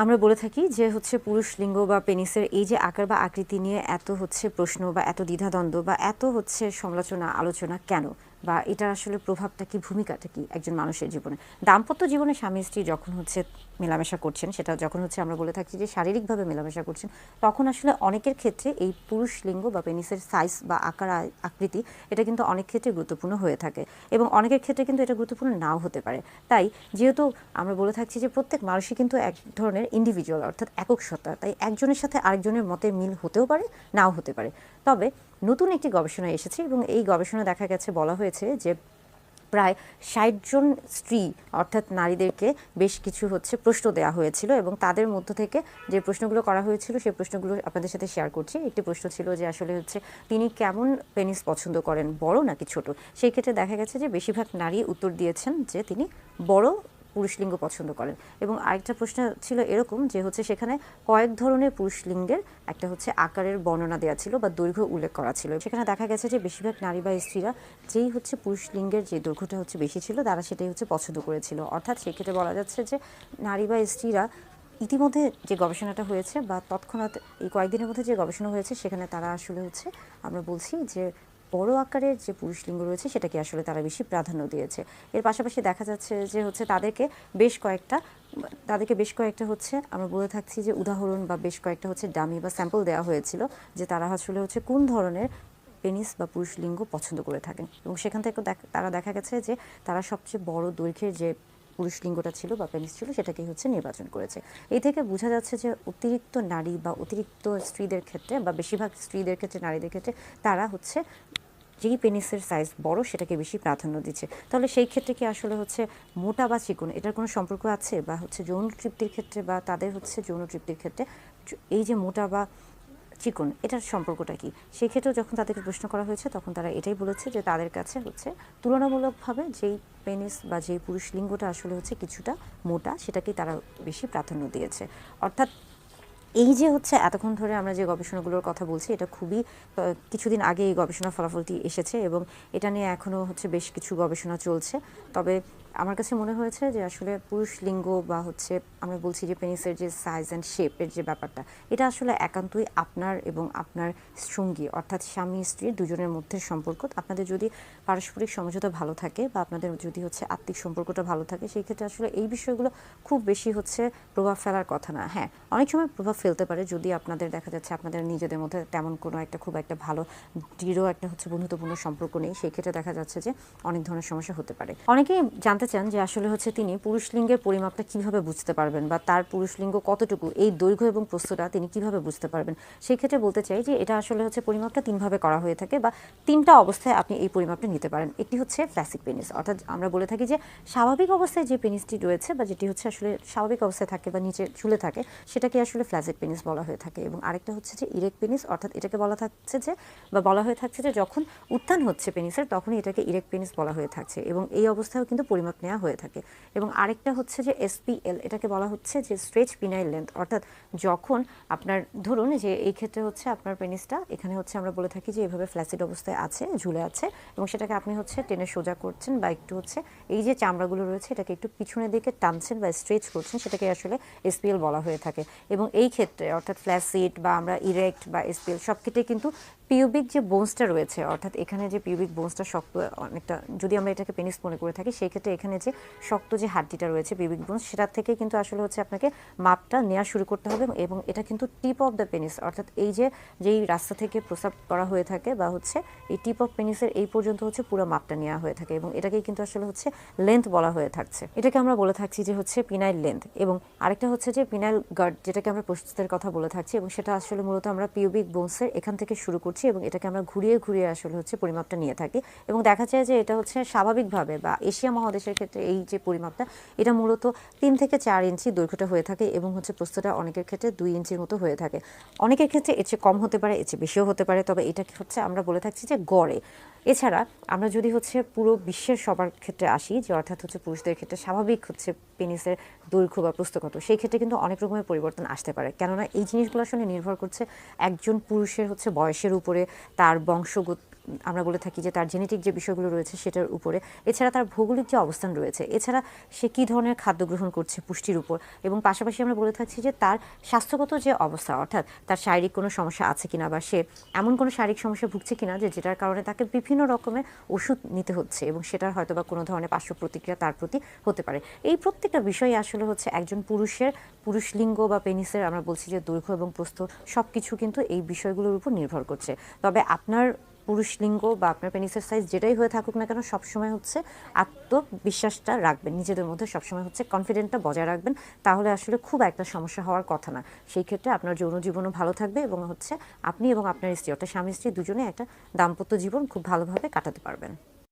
আমরা বলে থাকি যে হচ্ছে পুরুষ লিঙ্গ বা পেনিসের এই যে আকার বা আকৃতি নিয়ে এত হচ্ছে প্রশ্ন বা এত দ্বিধাদ্বন্দ্ব বা এত হচ্ছে সমালোচনা আলোচনা কেন, বা এটার আসলে প্রভাবটা কি, ভূমিকাটা কি একজন মানুষের জীবনে। দাম্পত্য জীবনে স্বামী স্ত্রী যখন হচ্ছে মেলামেশা করছেন, সেটা যখন হচ্ছে আমরা বলে থাকি যে শারীরিকভাবে মেলামেশা করছেন, তখন আসলে অনেকের ক্ষেত্রে এই পুরুষ লিঙ্গ বা পেনিসের সাইজ বা আকার আকৃতি এটা কিন্তু অনেক ক্ষেত্রে গুরুত্বপূর্ণ হয়ে থাকে, এবং অনেকের ক্ষেত্রে কিন্তু এটা গুরুত্বপূর্ণ নাও হতে পারে। তাই যেহেতু আমরা বলে থাকছি যে প্রত্যেক মানুষই কিন্তু এক ধরনের ইন্ডিভিজুয়াল, অর্থাৎ একক সত্তা, তাই একজনের সাথে আরেকজনের মতের মিল হতেও পারে, নাও হতে পারে। তবে নতুন একটি গবেষণা এসেছে এবং এই গবেষণা দেখা গেছে, বলা হয়েছে যে প্রায় ৬০ জন স্ত্রী অর্থাৎ নারীদেরকে বেশ কিছু হচ্ছে প্রশ্ন দেওয়া হয়েছিল, এবং তাদের মধ্য থেকে যে প্রশ্নগুলো করা হয়েছিল সেই প্রশ্নগুলো আপনাদের সাথে শেয়ার করছি। একটি প্রশ্ন ছিল যে আসলে হচ্ছে তিনি কেমন পেনিস পছন্দ করেন, বড় নাকি ছোট। সেই ক্ষেত্রে দেখা গেছে যে বেশিরভাগ নারী উত্তর দিয়েছেন যে তিনি বড় পুরুষ লিঙ্গ পছন্দ করেন। এবং আরেকটা প্রশ্ন ছিল এরকম যে হচ্ছে সেখানে কয়েক ধরনের পুরুষ লিঙ্গের একটা হচ্ছে আকারের বর্ণনা দেওয়া ছিল বা দৈর্ঘ্য উল্লেখ করা ছিল। সেখানে দেখা গেছে যে বেশিরভাগ নারী বা স্ত্রীরা যেই হচ্ছে পুরুষ লিঙ্গের যে দৈর্ঘ্যটা হচ্ছে বেশি ছিল, তারা সেটাই হচ্ছে পছন্দ করেছিল। অর্থাৎ সেক্ষেত্রে বলা যাচ্ছে যে নারী বা স্ত্রীরা ইতিমধ্যে যে গবেষণাটা হয়েছে বা তৎক্ষণাৎ এই কয়েকদিনের মধ্যে যে গবেষণা হয়েছে, সেখানে তারা আসলে হচ্ছে আমরা বলছি যে বড় আকারের যে পুরুষ লিঙ্গ রয়েছে সেটাকে আসলে তারা বেশি প্রাধান্য দিয়েছে। এর পাশাপাশি দেখা যাচ্ছে যে হচ্ছে তাদেরকে বেশ কয়েকটা হচ্ছে আমরা বলে থাকছি যে উদাহরণ বা বেশ কয়েকটা হচ্ছে ডামি বা স্যাম্পল দেওয়া হয়েছিল যে তারা আসলে হচ্ছে কোন ধরনের পেনিস বা পুরুষ লিঙ্গ পছন্দ করে থাকেন, এবং সেখান থেকে তারা দেখা গেছে যে তারা সবচেয়ে বড় দৈর্ঘ্যের যে পুরুষ লিঙ্গটা ছিল বা পেনিস ছিল সেটাকেই হচ্ছে নির্বাচন করেছে। এই থেকে বোঝা যাচ্ছে যে অতিরিক্ত নারী বা অতিরিক্ত স্ত্রীদের ক্ষেত্রে বা বেশিরভাগ স্ত্রীদের ক্ষেত্রে, নারীদের ক্ষেত্রে তারা হচ্ছে যেই পেনিসের সাইজ বড় সেটাকে বেশি প্রাধান্য দিচ্ছে। তাহলে সেই ক্ষেত্রে কি আসলে হচ্ছে মোটা বা চিকন এটার কোনো সম্পর্ক আছে, বা হচ্ছে যৌন তৃপ্তির ক্ষেত্রে বা তাদের হচ্ছে যৌন তৃপ্তির ক্ষেত্রে এই যে মোটা বা চিকন এটার সম্পর্কটা কি? সেই ক্ষেত্রেও যখন তাদেরকে প্রশ্ন করা হয়েছে তখন তারা এটাই বলেছে যে তাদের কাছে হচ্ছে তুলনামূলকভাবে যেই পেনিস বা যেই পুরুষ লিঙ্গটা আসলে হচ্ছে কিছুটা মোটা, সেটাকেই তারা বেশি প্রাধান্য দিয়েছে। অর্থাৎ এই যে হচ্ছে এতক্ষণ ধরে আমরা যে গবেষণাগুলোর কথা বলছি, এটা খুবই কিছুদিন আগে এই গবেষণার ফলাফলটি এসেছে, এবং এটা নিয়ে এখনও হচ্ছে বেশ কিছু গবেষণা চলছে। তবে আমার কাছে মনে হয়েছে যে আসলে পুরুষ লিঙ্গ বা হচ্ছে আমরা বলছি যে পেনিসের যে সাইজ অ্যান্ড শেপের যে ব্যাপারটা, এটা আসলে একান্তই আপনার এবং আপনার সঙ্গী অর্থাৎ স্বামী স্ত্রীর দুজনের মধ্যে সম্পর্ক। আপনাদের যদি পারস্পরিক সমঝোতা ভালো থাকে বা আপনাদের যদি হচ্ছে আত্মিক সম্পর্কটা ভালো থাকে, সেই ক্ষেত্রে আসলে এই বিষয়গুলো খুব বেশি হচ্ছে প্রভাব ফেলার কথা না। হ্যাঁ, অনেক সময় প্রভাব ফেলতে পারে যদি আপনাদের দেখা যাচ্ছে আপনাদের নিজেদের মধ্যে তেমন কোনো একটা খুব একটা ভালো দৃঢ় একটা হচ্ছে বন্ধুত্বপূর্ণ সম্পর্ক নেই, সেই ক্ষেত্রে দেখা যাচ্ছে যে অনেক ধরনের সমস্যা হতে পারে। অনেকেই জানতে চান যে আসলে হচ্ছে তিনি পুরুষ লিঙ্গের পরিমাপটা কিভাবে বুঝতে পারবেন, বা তার পুরুষ লিঙ্গ কতটুকু, এই দৈর্ঘ্য এবং প্রস্থটা তিনি কিভাবে বুঝতে পারবেন। সেই ক্ষেত্রে বলতে চাই যে এটা আসলে হচ্ছে পরিমাপটা তিনভাবে করা হয়ে থাকে, বা তিনটা অবস্থায় আপনি এই পরিমাপটা নিতে পারেন। একটি হচ্ছে ফ্ল্যাসিক পেনিস, অর্থাৎ আমরা বলে থাকি যে স্বাভাবিক অবস্থায় যে পেনিসটি রয়েছে বা যেটি হচ্ছে আসলে স্বাভাবিক অবস্থায় থাকে বা নিচে ঝুলে থাকে, সেটাকে আসলে ফ্ল্যাসিক পেনিস বলা হয়ে থাকে। এবং আরেকটা হচ্ছে যে ইরেক্ট পেনিস, অর্থাৎ এটাকে বলা থাকছে যে বা বলা হয়ে থাকছে যে যখন উত্থান হচ্ছে পেনিসের তখনই এটাকে ইরেক্ট পেনিস বলা হয়ে থাকছে, এবং এই অবস্থায়ও কিন্তু পরিমাপ নেওয়া হয়ে থাকে। এবং আরেকটা হচ্ছে যে এসপিএল, এটাকে বলা হচ্ছে যে স্ট্রেচ পিনাইল লেন্থ, অর্থাৎ যখন আপনার ধরুন যে এই ক্ষেত্রে হচ্ছে আপনার পেনিসটা এখানে হচ্ছে আমরা বলে থাকি যে এভাবে ফ্ল্যাসিড অবস্থায় আছে, ঝুলে আছে, এবং সেটাকে আপনি হচ্ছে টেনে সোজা করছেন বা একটু হচ্ছে এই যে চামড়াগুলো রয়েছে এটাকে একটু পিছনের দিকে টানছেন বা স্ট্রেচ করছেন, সেটাকে আসলে এসপিএল বলা হয়ে থাকে। এবং এই ক্ষেত্রে অর্থাৎ ফ্ল্যাসিড বা আমরা ইরেক্ট বা এসপিএল সব ক্ষেত্রে কিন্তু পিউবিক যে বোনসটা রয়েছে, অর্থাৎ এখানে যে পিউবিক বোনসটা শক্ত অনেকটা, যদি আমরা এটাকে পেনিস মনে করে থাকি, সেই ক্ষেত্রে এখানে যে শক্ত যে হাড্ডিটা রয়েছে পিউবিক বোনস, সেটার থেকে কিন্তু আসলে হচ্ছে আপনাকে মাপটা নেওয়া শুরু করতে হবে। এবং এটা কিন্তু টিপ অফ দ্য পেনিস, অর্থাৎ এই যে যেই রাস্তা থেকে প্রস্রাব করা হয়ে থাকে বা হচ্ছে এই টিপ অফ পেনিসের এই পর্যন্ত হচ্ছে পুরো মাপটা নেওয়া হয়ে থাকে, এবং এটাকেই কিন্তু আসলে হচ্ছে লেন্থ বলা হয়ে থাকছে। এটাকে আমরা বলে থাকছি যে হচ্ছে পিনাইল লেন্থ। এবং আরেকটা হচ্ছে যে পিনাইল গার্ড, যেটাকে আমরা প্রস্তুতের কথা বলে থাকছি, এবং সেটা আসলে মূলত আমরা পিউবিক বোনসের এখান থেকে শুরু করছি, এবং এটাকে আমরা ঘুরিয়ে ঘুরিয়ে আসলে হচ্ছে পরিমাপটা নিয়ে থাকি। এবং দেখা যায় যে এটা হচ্ছে স্বাভাবিকভাবে বা এশিয়া মহাদেশের ক্ষেত্রে এই যে পরিমাপটা, এটা মূলত 3 থেকে 4 ইঞ্চি দৈর্ঘ্যটা হয়ে থাকে, এবং হচ্ছে প্রস্থটা অনেকের ক্ষেত্রে 2 ইঞ্চির মতো হয়ে থাকে। অনেকের ক্ষেত্রে এর চেয়ে কম হতে পারে, এর চেয়ে বেশিও হতে পারে, তবে এটা হচ্ছে আমরা বলে থাকছি যে গড়ে। এছাড়া আমরা যদি হচ্ছে পুরো বিশ্বের সবার ক্ষেত্রে আসি, যে অর্থাৎ হচ্ছে পুরুষদের ক্ষেত্রে স্বাভাবিক হচ্ছে পেনিসের দৈর্ঘ্য বা প্রস্থ কত, সেই ক্ষেত্রে কিন্তু অনেক রকমের পরিবর্তন আসতে পারে। কেননা এই জিনিসগুলো আসলে নির্ভর করছে একজন পুরুষের হচ্ছে বয়সের উপরে, তার বংশগত আমরা বলে থাকি যে তার জেনেটিক যে বিষয়গুলো রয়েছে সেটার উপরে, এছাড়া তার ভৌগোলিক যে অবস্থান রয়েছে, এছাড়া সে কী ধরনের খাদ্য গ্রহণ করছে পুষ্টির উপর, এবং পাশাপাশি আমরা বলে থাকছি যে তার স্বাস্থ্যগত যে অবস্থা, অর্থাৎ তার শারীরিক কোনো সমস্যা আছে কিনা বা সে এমন কোনো শারীরিক সমস্যা ভুগছে কিনা যেটার কারণে তাকে বিভিন্ন রকমের ওষুধ নিতে হচ্ছে এবং সেটার হয়তো বা কোনো ধরনের পার্শ্ব প্রতিক্রিয়া তার প্রতি হতে পারে। এই প্রত্যেকটা বিষয় আসলে হচ্ছে একজন পুরুষ লিঙ্গ বা পেনিসের আমরা বলছি যে দৈর্ঘ্য এবং প্রস্থ সব কিছু কিন্তু এই বিষয়গুলোর উপর নির্ভর করছে। তবে আপনার পুরুষ লিঙ্গ বা আপনার পেনিসের সাইজ যেটাই হয়ে থাকুক না কেন, সবসময় হচ্ছে আত্মবিশ্বাসটা রাখবেন, নিজেদের মধ্যে সবসময় হচ্ছে কনফিডেন্টটা বজায় রাখবেন, তাহলে আসলে খুব একটা সমস্যা হওয়ার কথা না। সেই ক্ষেত্রে আপনার যৌন জীবনও ভালো থাকবে এবং হচ্ছে আপনি এবং আপনার স্ত্রী, অর্থাৎ স্বামী স্ত্রী দুজনে একটা দাম্পত্য জীবন খুব ভালোভাবে কাটাতে পারবেন।